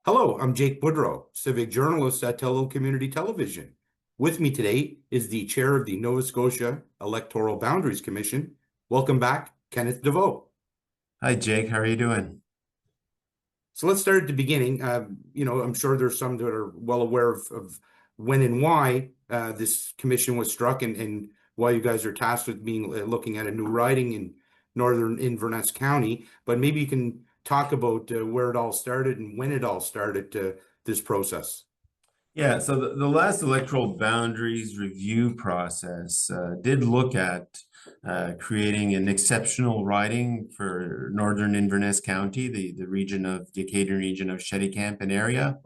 Hello, I'm Jake Boudrot, Civic Journalist at Tello Community Television. With me today is the chair of the Nova Scotia Electoral Boundaries Commission. Welcome back, Kenneth Deveau. Hi, Jake. How are you doing? So let's start at the beginning. I'm sure there's some that are well aware of when and why this commission was struck and why you guys are tasked with looking at a new riding in northern Inverness County. But maybe you can talk about where it all started and when it all started, this process. Yeah, so the last electoral boundaries review process did look at creating an exceptional riding for northern Inverness County, the region of the Acadian region of Shettycamp and area,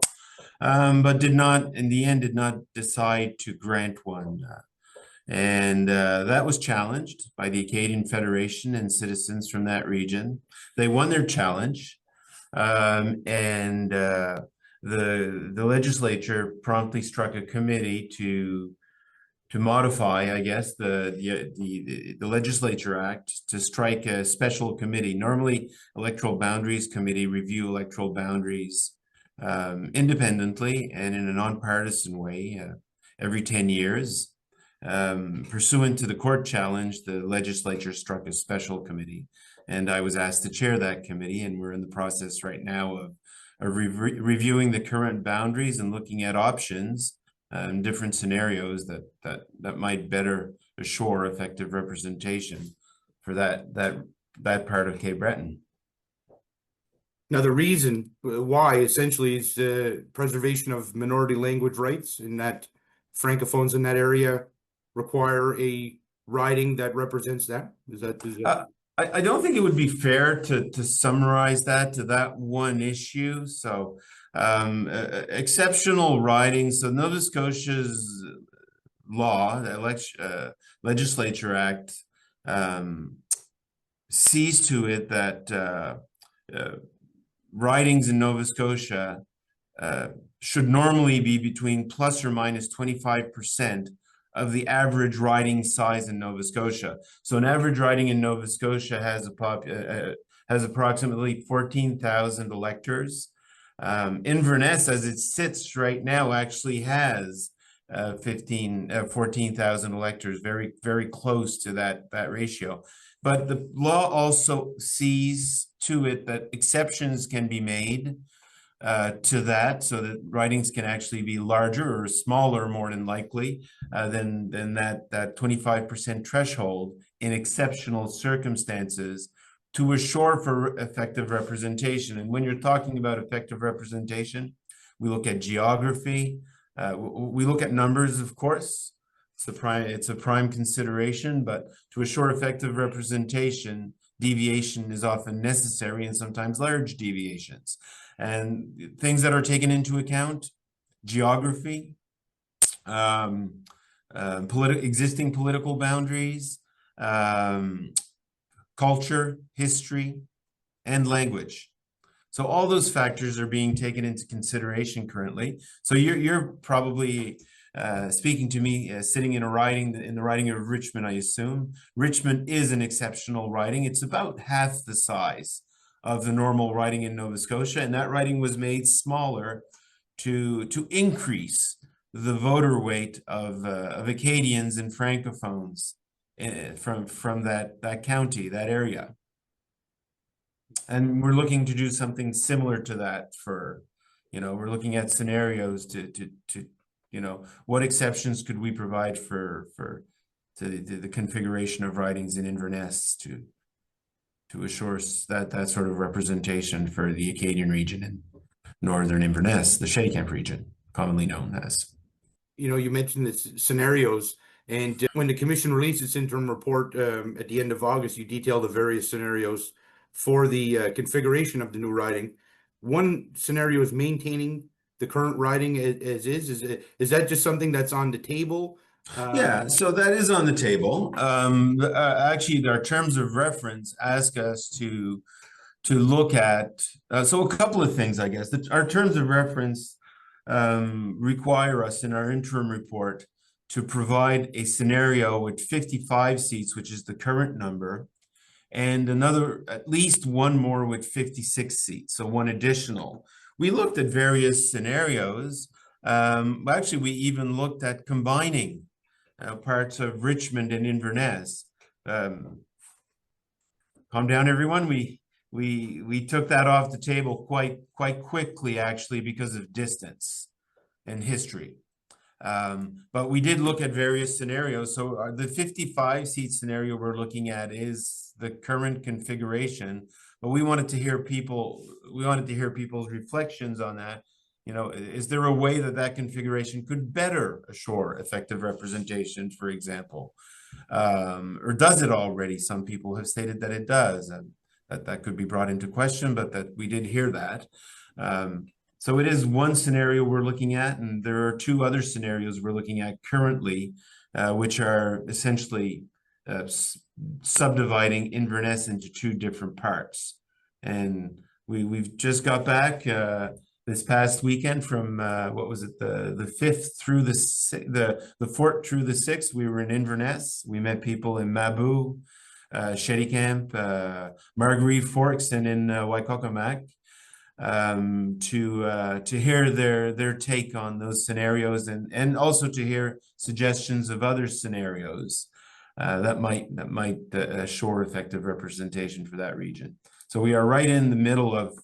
but did not, in the end, did not decide to grant one. And that was challenged by the Acadian Federation and citizens from that region. They won their challenge, and the legislature promptly struck a committee to modify, I guess, the Legislature Act to strike a special committee. Normally, Electoral Boundaries Committee review electoral boundaries independently and in a nonpartisan way every 10 years. Pursuant to the court challenge, the legislature struck a special committee, and I was asked to chair that committee, and we're in the process right now of reviewing the current boundaries and looking at options and different scenarios that might better assure effective representation for that part of Cape Breton. Now, the reason why essentially is the preservation of minority language rights, in that Francophones in that area require a riding that represents that. Is that? I don't think it would be fair to summarize that to that one issue. So exceptional riding. So Nova Scotia's law, the Legislature Act, sees to it that ridings in Nova Scotia should normally be between plus or minus 25% of the average riding size in Nova Scotia. So an average riding in Nova Scotia has approximately 14,000 electors. Inverness, as it sits right now, actually has 14,000 electors, very, very close to that ratio. But the law also sees to it that exceptions can be made to that, so that ridings can actually be larger or smaller, more than likely, than that 25% threshold in exceptional circumstances to assure for effective representation. And when you're talking about effective representation, we look at geography, we look at numbers, of course. It's a prime consideration, but to assure effective representation, deviation is often necessary, and sometimes large deviations. And things that are taken into account: geography, existing political boundaries, culture, history, and language. So all those factors are being taken into consideration currently. So you're probably speaking to me sitting in the riding of Richmond, I assume. Richmond is an exceptional riding. It's about half the size of the normal riding in Nova Scotia, and that riding was made smaller to increase the voter weight of Acadians and Francophones from that county, that area. And we're looking to do something similar to that for, we're looking at scenarios to what exceptions could we provide for the configuration of ridings in Inverness to assure that sort of representation for the Acadian region and northern Inverness, the Shettycamp region, commonly known as. You mentioned the scenarios, and when the commission released its interim report at the end of August, you detailed the various scenarios for the configuration of the new riding. One scenario is maintaining the current riding as is. Is that just something that's on the table? Yeah, so that is on the table. Actually, our terms of reference ask us to look at, so a couple of things, I guess. Our terms of reference require us in our interim report to provide a scenario with 55 seats, which is the current number, and at least one more with 56 seats, so one additional, we looked at various scenarios. Actually, we even looked at combining parts of Richmond and Inverness. Calm down, everyone. We took that off the table quite quickly, actually, because of distance and history. But we did look at various scenarios. So the 55-seat scenario we're looking at is the current configuration, but we wanted to hear people's reflections on that. You know, is there a way that that configuration could better assure effective representation, for example? Or does it already? Some people have stated that it does, and that could be brought into question, but that we did hear that. So it is one scenario we're looking at, and there are two other scenarios we're looking at currently, which are essentially subdividing Inverness into two different parts. And we've just got back this past weekend from what was it, the 5th through the 4th through the 6th. We were in Inverness. We met people in Mabou, Shettycamp, Marguerite Forks, and in Waikokamak. To hear their take on those scenarios, and also to hear suggestions of other scenarios that might assure effective representation for that region. So we are right in the middle of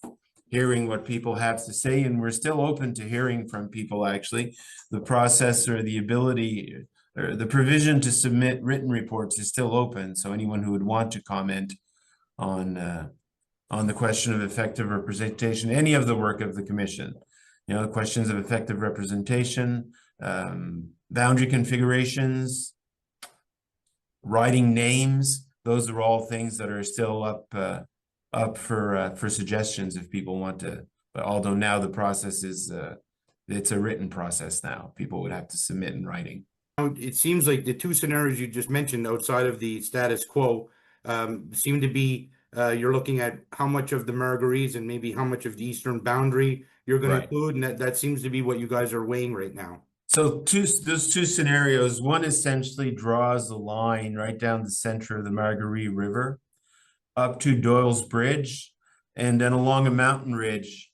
hearing what people have to say, and we're still open to hearing from people. Actually, the process or the ability or the provision to submit written reports is still open. So anyone who would want to comment on the question of effective representation, any of the work of the commission, you know, questions of effective representation, boundary configurations, riding names, those are all things that are still up for suggestions if people want to. But although now the process is it's a written process now, people would have to submit in writing. It seems like the two scenarios you just mentioned outside of the status quo seem to be you're looking at how much of the Marguerite and maybe how much of the eastern boundary you're going to include, and that seems to be what you guys are weighing right now. So those two scenarios, one essentially draws a line right down the center of the Marguerite River up to Doyle's Bridge, and then along a mountain ridge,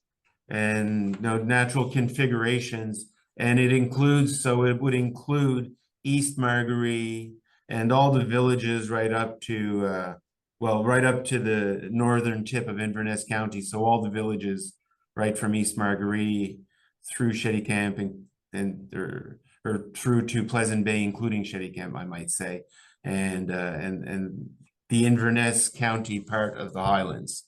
and you know, natural configurations. And it includes, so it would include East Marguerite and all the villages right up to right up to the northern tip of Inverness County. So all the villages right from East Marguerite through Shettycamp or through to Pleasant Bay, including Shettycamp, I might say, and the Inverness County part of the Highlands.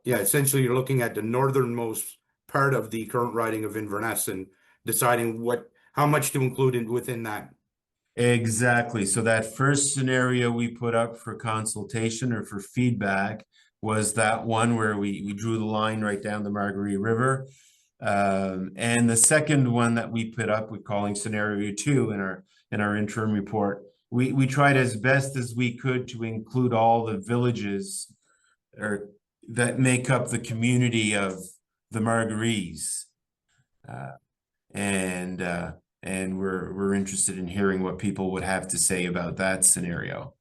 Yeah, essentially you're looking at the northernmost part of the current riding of Inverness and deciding how much to include within that. Exactly. So that first scenario we put up for consultation or for feedback was that one where we drew the line right down the Marguerite River. And the second one that we put up, we're calling scenario 2 in our interim report, we tried as best as we could to include all the villages that make up the community of the Marguerites. And we're interested in hearing what people would have to say about that scenario.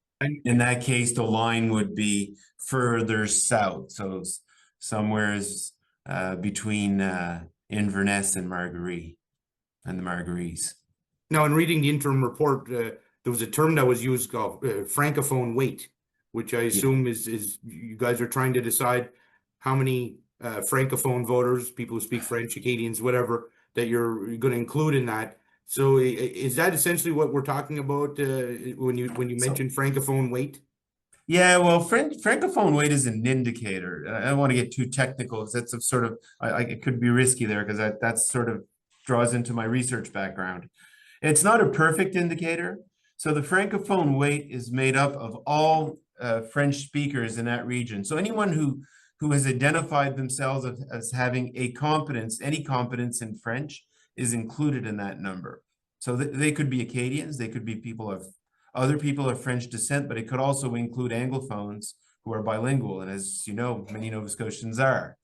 In that case, the line would be further south, so somewhere between Inverness and Marguerite and the Marguerites. Now, in reading the interim report, there was a term that was used called francophone weight, which I assume is you guys are trying to decide how many francophone voters, people who speak French, Acadians, whatever, that you're going to include in that. So is that essentially what we're talking about when you mention francophone weight? Yeah, well, francophone weight is an indicator. I don't want to get too technical because that's a sort of it could be risky there because that sort of draws into my research background. It's not a perfect indicator. So the francophone weight is made up of all French speakers in that region. So anyone who has identified themselves as having any competence in French is included in that number. So they could be Acadians, they could be other people of French descent, but it could also include Anglophones who are bilingual. And as you know, many Nova Scotians are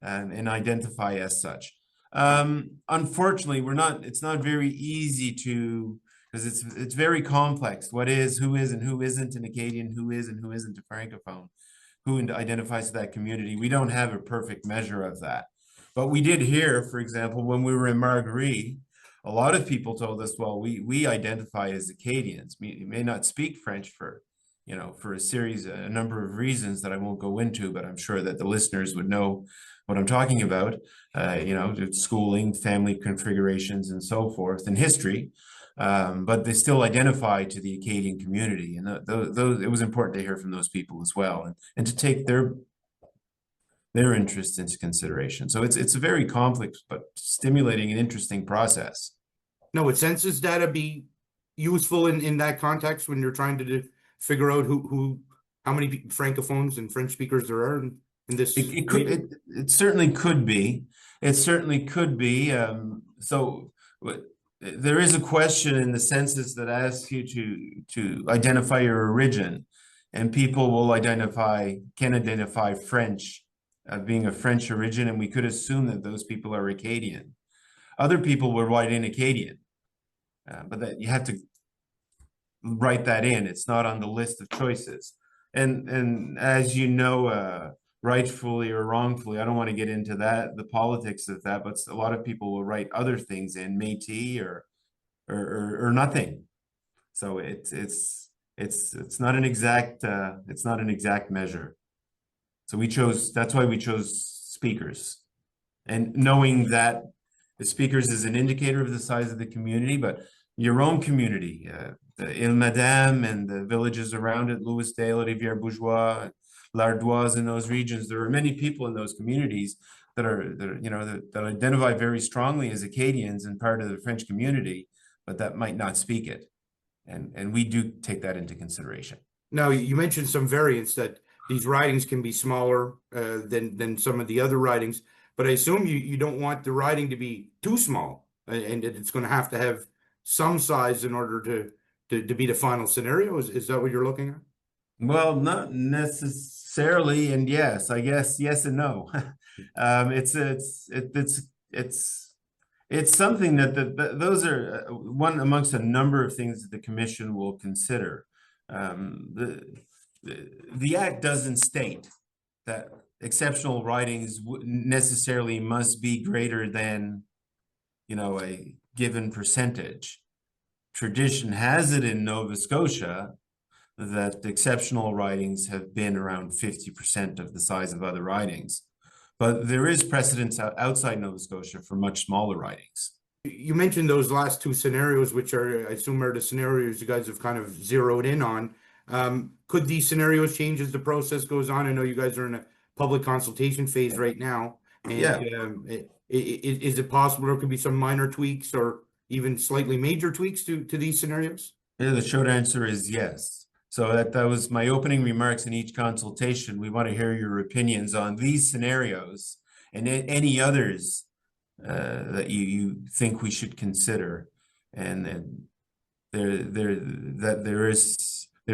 and identify as such. Unfortunately, it's not very easy because it's very complex. What is, who is, and who isn't an Acadian, who is and who isn't a Francophone, who identifies to that community. We don't have a perfect measure of that. But we did hear, for example, when we were in Marguerite, a lot of people told us, well, we identify as Acadians. We may not speak French for, for a number of reasons that I won't go into, but I'm sure that the listeners would know what I'm talking about, schooling, family configurations, and so forth, and history. But they still identify to the Acadian community. And it was important to hear from those people as well, and to take their interests into consideration. So it's a very complex but stimulating and interesting process. Now, would census data be useful in that context when you're trying to figure out how many francophones and French speakers there are in this? It certainly could be. It certainly could be. So there is a question in the census that asks you to identify your origin, and people can identify French, being of French origin, and we could assume that those people are Acadian. Other people will write in Acadian, but that you have to write that in. It's not on the list of choices. And as you know, rightfully or wrongfully, I don't want to get into the politics of that, but a lot of people will write other things in, Métis or nothing. So it's not an exact measure. So that's why we chose speakers, and knowing that the speakers is an indicator of the size of the community, but your own community, the Ile Madame and the villages around it, Louisdale, Rivière-Bourgeois, L'Ardoise, in those regions, there are many people in those communities that identify very strongly as Acadians and part of the French community, but that might not speak it. And we do take that into consideration. Now, you mentioned some variants that these ridings can be smaller than some of the other ridings, but I assume you don't want the riding to be too small, and it's going to have some size in order to be the final scenario. Is that what you're looking at? Well, not necessarily, and yes, I guess yes and no. It's something that those are one amongst a number of things that the commission will consider. The act doesn't state that exceptional ridings necessarily must be greater than, a given percentage. Tradition has it in Nova Scotia that exceptional ridings have been around 50% of the size of other ridings. But there is precedence outside Nova Scotia for much smaller ridings. You mentioned those last two scenarios, which I assume are the scenarios you guys have kind of zeroed in on. Could these scenarios change as the process goes on? I know you guys are in a public consultation phase right now. And yeah. Is it possible there could be some minor tweaks or even slightly major tweaks to these scenarios? Yeah, the short answer is yes. So that was my opening remarks in each consultation. We want to hear your opinions on these scenarios and any others that you think we should consider. And there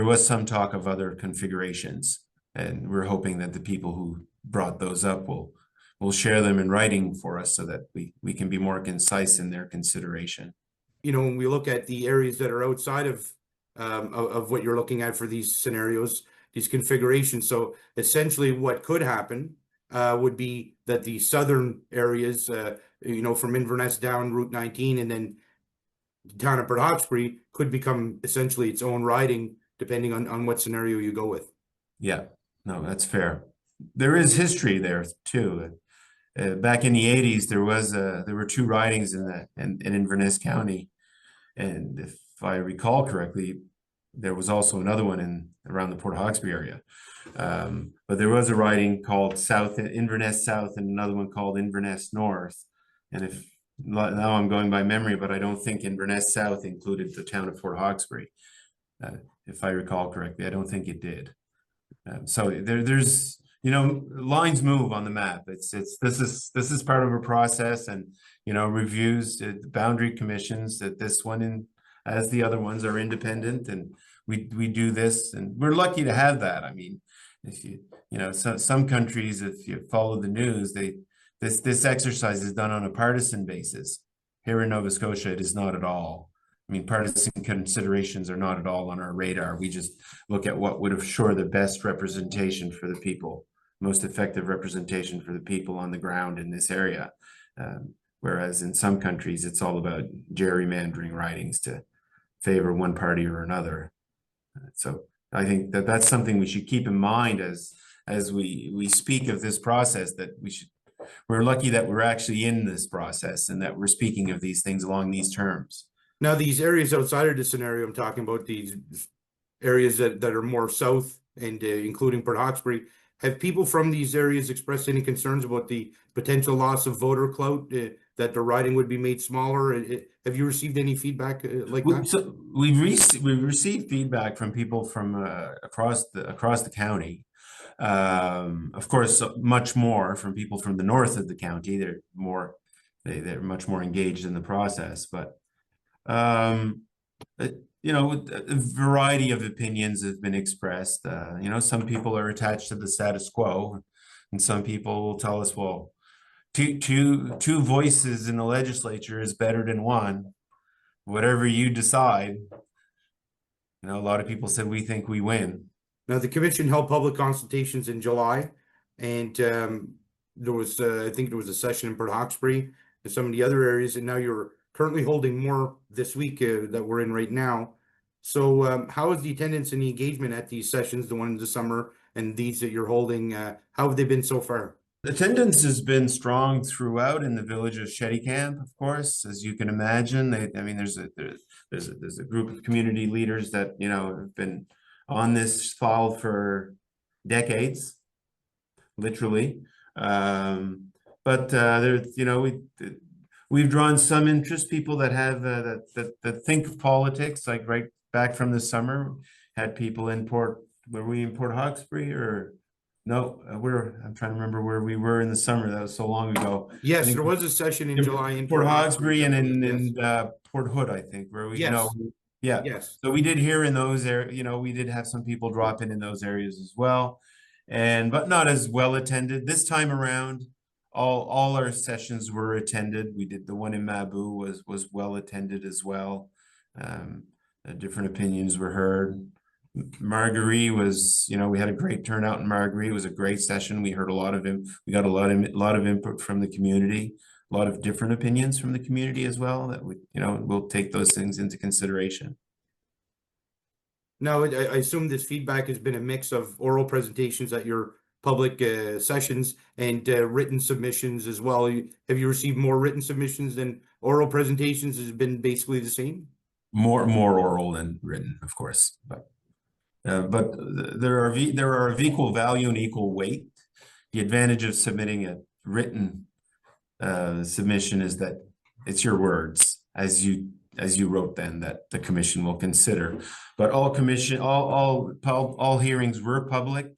was some talk of other configurations, and we're hoping that the people who brought those up will share them in writing for us so that we can be more concise in their consideration. When we look at the areas that are outside of what you're looking at for these scenarios, these configurations. So essentially what could happen would be that the southern areas, from Inverness down Route 19 and then the town of Port Hawkesbury could become essentially its own riding, depending on what scenario you go with. Yeah, no, that's fair. There is history there too. Back in the 80s, there were two ridings in Inverness County, and if I recall correctly, there was also another one around the Port Hawkesbury area. But there was a riding called Inverness South and another one called Inverness North. And now I'm going by memory, but I don't think Inverness South included the town of Port Hawkesbury. If I recall correctly, I don't think it did. So there's lines move on the map. This is part of a process, and reviews, boundary commissions, that this one as the other ones are independent, and we do this, and we're lucky to have that. I mean, if some countries, if you follow the news, this exercise is done on a partisan basis. Here in Nova Scotia, it is not at all. I mean, partisan considerations are not at all on our radar. We just look at what would assure the best representation for the people most effective representation for the people on the ground in this area. Whereas in some countries, it's all about gerrymandering ridings to favor one party or another. So I think that that's something we should keep in mind as we speak of this process, that we're lucky that we're actually in this process and that we're speaking of these things along these terms. Now, these areas outside of the scenario I'm talking about, these areas that are more south and including Port Hawkesbury, have people from these areas expressed any concerns about the potential loss of voter clout, that the riding would be made smaller? Have you received any feedback like that? So we've received feedback from people from across the county. Of course, much more from people from the north of the county. They're much more engaged in the process, but you know, a variety of opinions have been expressed. You know, some people are attached to the status quo, and some people will tell us, well, two voices in the legislature is better than one. Whatever you decide. You know, a lot of people said we think we win. Now, the commission held public consultations in July, and there was, I think there was a session in Port Hawkesbury and some of the other areas, and now you're currently holding more this week that we're in right now. So how is the attendance and the engagement at these sessions, the one in the summer and these that you're holding, how have they been so far? Attendance has been strong throughout in the village of Shettycamp, of course, as you can imagine. I mean, there's a group of community leaders that, you know, have been on this file for decades, literally. But there's, you know, we've drawn some interest, people that have that think of politics, like right back from the summer, had people in Port Hawkesbury or no, I'm trying to remember where we were in the summer. That was so long ago. Yes, there was a session in July in Port Hawkesbury and in yes. Port Hood, I think, where we, Yes. you know, yeah. Yes. So we did hear in those areas, you know, we did have some people drop in those areas as well, but not as well attended this time around. All our sessions were attended. We did the one in Mabu was well attended as well. Different opinions were heard. Marguerite was, you know, we had a great turnout in Marguerite. It was a great session. We heard we got a lot of input from the community, a lot of different opinions from the community as well, that we, you know, we'll take those things into consideration. Now, I assume this feedback has been a mix of oral presentations at your public sessions and written submissions as well. Have you received more written submissions than oral presentations? Has it been basically the same? More oral than written, of course, but there are of equal value and equal weight. The advantage of submitting a written submission is that it's your words as you wrote them that the commission will consider. But all hearings were public.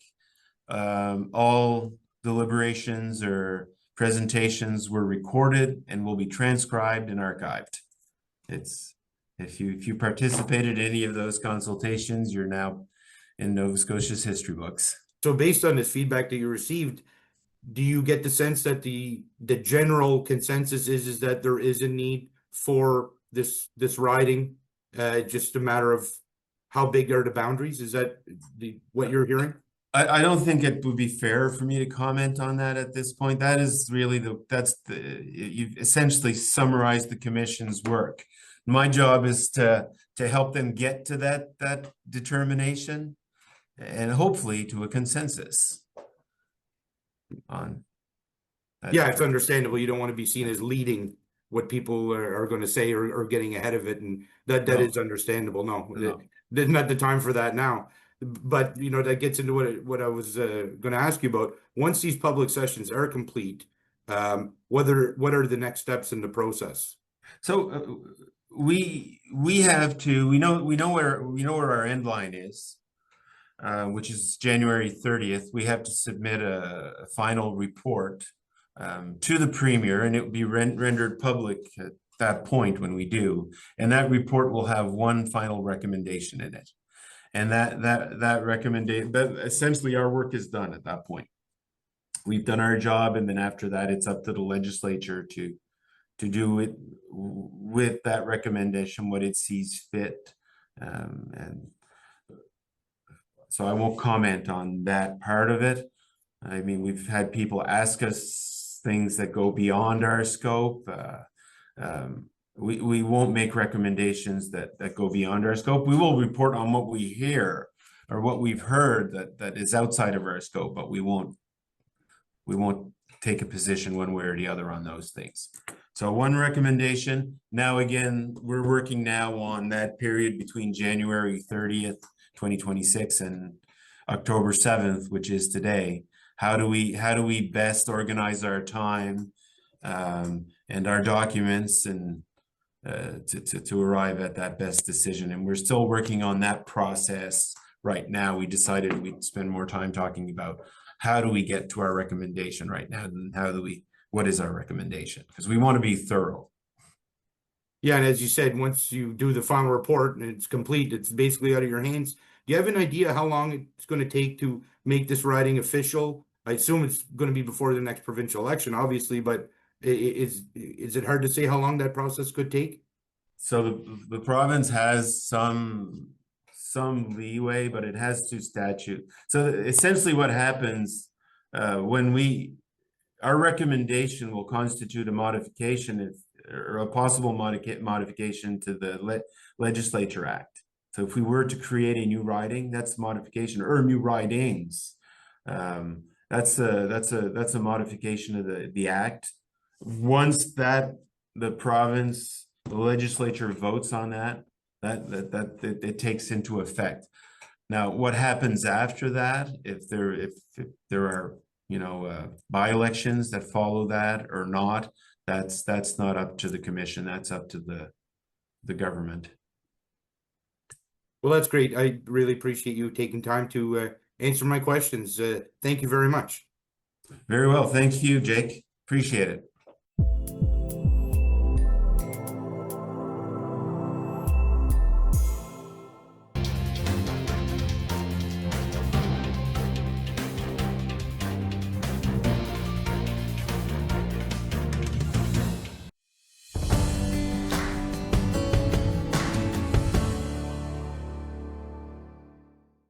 All deliberations or presentations were recorded and will be transcribed and archived. If you participated in any of those consultations, you're now in Nova Scotia's history books. So based on this feedback that you received, do you get the sense that the general consensus is that there is a need for this riding? Just a matter of how big are the boundaries? Is that what you're hearing? I don't think it would be fair for me to comment on that at this point. That is really you've essentially summarized the commission's work. My job is to help them get to that determination and hopefully to a consensus on that. Yeah, it's understandable. You don't want to be seen as leading what people are going to say or getting ahead of it, and that is understandable. No, there's not the time for that now. But you know, that gets into what I was going to ask you about. Once these public sessions are complete, what are the next steps in the process? So we know where our end line is, which is January 30th. We have to submit a final report to the Premier, and it will be rendered public at that point when we do. And that report will have one final recommendation in it. And that recommendation, but essentially our work is done at that point. We've done our job, and then after that, it's up to the legislature to do it with that recommendation, what it sees fit. And so I won't comment on that part of it, I mean, we've had people ask us things that go beyond our scope. We won't make recommendations that go beyond our scope. We will report on what we hear or what we've heard that is outside of our scope, but we won't take a position one way or the other on those things. So one recommendation. Now, again, we're working now on that period between January 30th, 2026 and October 7th, which is today. How do we best organize our time and our documents and to arrive at that best decision? And we're still working on that process right now. We decided we'd spend more time talking about how do we get to our recommendation right now, and what is our recommendation? Because we want to be thorough. Yeah, and as you said, once you do the final report and it's complete, it's basically out of your hands. Do you have an idea how long it's going to take to make this riding official? I assume it's going to be before the next provincial election, obviously, but is it hard to say how long that process could take? So the province has some leeway, but it has to statute. So essentially what happens when our recommendation will constitute a modification or a possible modification to the Legislature Act. So if we were to create a new riding, that's modification, or new ridings. That's a modification of the act. Once the legislature votes on that it takes into effect. Now, what happens after that, if there are by-elections that follow that or not, that's not up to the commission. That's up to the government. Well, that's great. I really appreciate you taking time to answer my questions. Thank you very much. Very well. Thank you, Jake. Appreciate it.